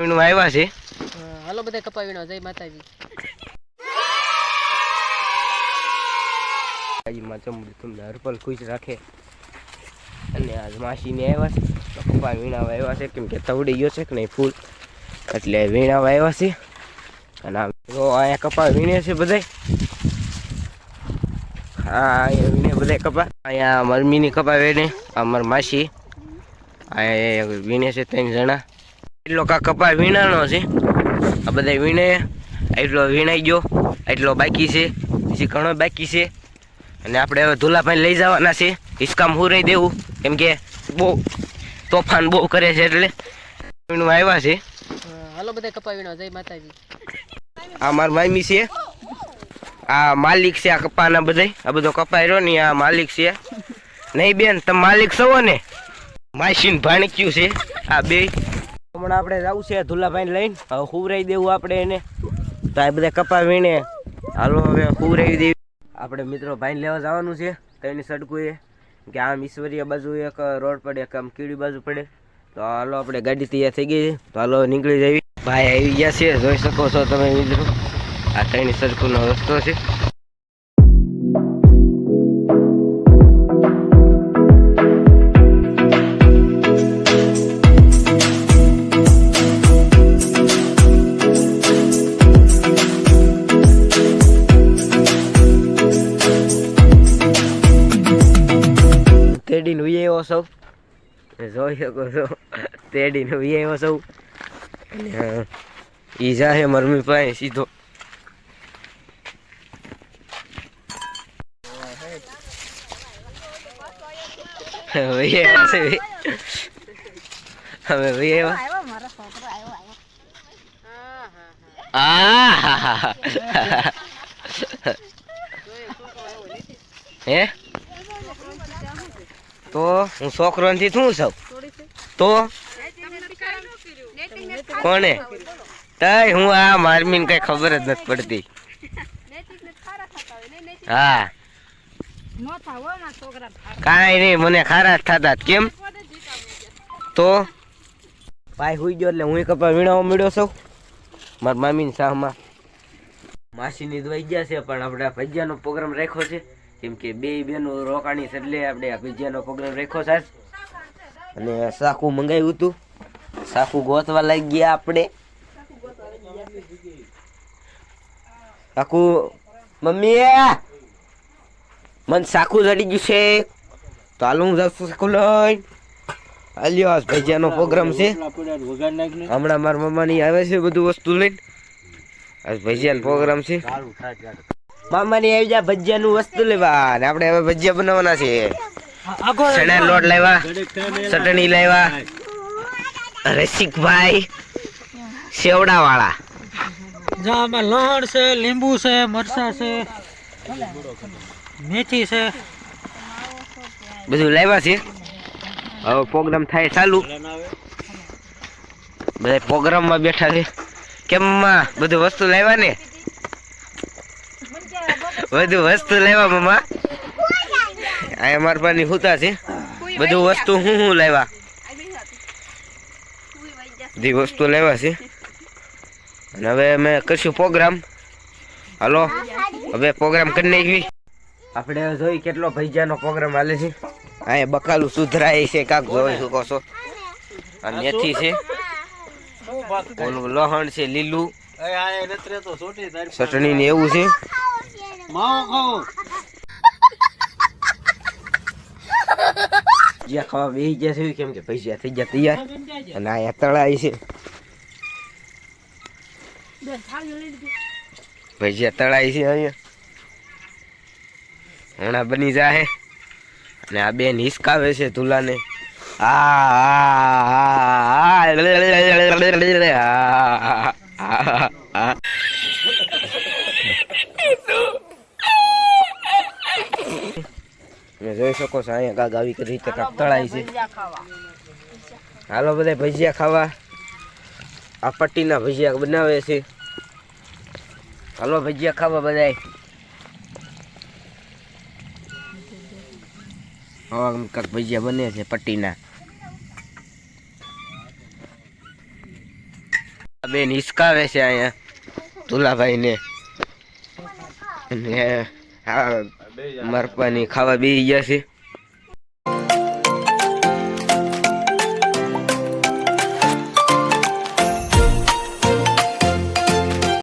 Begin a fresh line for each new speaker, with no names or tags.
આવ્યા છે.
હાલો બધા કપા વીણો. જય માતાજી.
માં ચમડી તમને હરપલ ખુશ રાખે. અને આજ માસીને આવ્યા છે તો કપા વીણાવા આવ્યા છે, કેમ કે તવડી ગયો છે કે નહીં ફૂલ, એટલે વીણાવા આવ્યા છે. અને અહીંયા કપા વીણે છે બધા. હા, અહીંયા વીણે બધા કપા. અહીંયા મરમીની કપા વીણે અમાર માસી અહીંયા વીણે છે 3 જણા. એટલો કા કપા વીણાનો છે. આ બધા વીણે એટલો વીણાઈ ગયો, એટલો બાકી છે, પછી ઘણો બાકી છે. અને આપણે હવે ધુલાભાઈ લઈ જવાના છે. હિસકામ હુરાઈ દેવું, કેમ કે બહુ તોફાન બહુ કરે છે, એટલે આવ્યા છે.
હાલો બધા કપા વીણો. જય માતાજી.
આ મારા મામી છે, આ માલિક છે આ કપાના બધા. આ બધો કપા રહ્યો ને આ માલિક છે. નહીં બેન, તમે માલિક છો ને? માસીન ભાણક્યું છે આ બે. હમણાં આપણે જવું છે ધુલાભાઈને લઈને, હવે હુરાઈ દેવું આપણે એને. તો આ બધા કપા વીણે હાલો હવે હુરાઈ દેવી. આપણે મિત્રો ભાઈને લેવા જવાનું છે તેની સડકું એ, કે આમ ઈશ્વરીય બાજુ એક રોડ પડે, એક આમ કીડી બાજુ પડે. તો હાલો આપણે ગાડી તૈયાર થઈ ગઈ છે, તો હાલો નીકળી જઈએ. ભાઈ આવી ગયા છે, જોઈ શકો છો તમે મિત્રો. આ તેની સડકુનો રસ્તો છે. તેડીને વી આવ્યો સૌ, જોઈ શકો છો. તેડીને વી આવ્યો સૌ. અને ઈ જાહે મરમી પાસે સીધો. વી આવ્યા છે હવે. વી આવ્યા. હે તો હું છોકરો નથી શું છું? તો કોને તઈ હું આ મારમીને કઈ ખબર જ નથી પડતી. હા, કાંઈ નહીં, મને ખારા જ થતા. કેમ? તો ભાઈ હુઈ ગયો એટલે હું કપા વીણાવા મળ્યો છું મારા મામીની શાહમાં. માસીની દવાઈ ગયા છે, પણ આપણે ભજીયાનો પ્રોગ્રામ રાખ્યો છે, કેમ કે બે બેનો રોકાણી છે, એટલે આપણે ભજીયાનો પ્રોગ્રામ રાખ્યો છે. અને સાકુ મંગાવ્યું હતું, સાકુ ગોતવા લાગી ગયા આપણે. સાકુ મમ્મી મને સાકુ ચડી ગયું છે, તો હાલ હું જાઉં સાકુ લઈ. હાલ્યો, આજ ભજીયાનો પ્રોગ્રામ છે. હમણાં મારા મમ્માની આવે છે બધું વસ્તુ લઈને. આજ ભજીયાનો પ્રોગ્રામ છે. મામાની આવી જાય ભજીયાનું વસ્તુ લેવા, અને આપણે હવે ભજીયા બનાવવાના છે. ચણા લોટ લાવ્યા, ચટણી લાવ્યા, રસિકભાઈ સેવડા વાળા.
આમાં લણ છે, લીંબુ છે, મરચા છે, મેથી છે,
બધું લાવ્યા છે. હવે પ્રોગ્રામ થાય ચાલુ. બધા પ્રોગ્રામમાં બેઠા છે. કેમ માં બધું વસ્તુ લાવ્યા ને? બધું વસ્તુ લેવા મમ્મા. આ અમારા પાની હુતા છે. બધું વસ્તુ હું લાવ્યા, બધી વસ્તુ લેવા છે. અને હવે અમે કરશું પ્રોગ્રામ. હાલો હવે પ્રોગ્રામ કરી નાખવી. આપણે જોઈ કેટલો ભજીયાનો પ્રોગ્રામ હાલે છે. અહીંયા બકાલું સુધરાય છે કાક, જોઈ શકો છો. આ મેથી છે, ઓલું લહણ છે લીલું, ચટણી ને એવું છે. ભજીયા ખાવા બેસી ગયા છે, કેમ કે ભજીયા થઈ ગયા તૈયાર. અને અહીંયા તળાઈ છે, ભજીયા તળાઈ છે અહીંયા. હમણાં બની જાય. અને આ બેન હિસકાવે છે ધુલાને. જોઈ શકો છો અહીંયા કાક આવી રીતે કાક તળાઈ છે. હાલો બધા ભજીયા ખાવા. આ પટ્ટીના ભજીયા બનાવે છે. હાલો ભજીયા ખાવા બધા. હા, કાક ભજીયા બને છે પટ્ટીના. બેન હિસકાવે છે અહીંયા તુલાભાઈ ને અને આ મરપાની ખાવા બેસી ગયા છે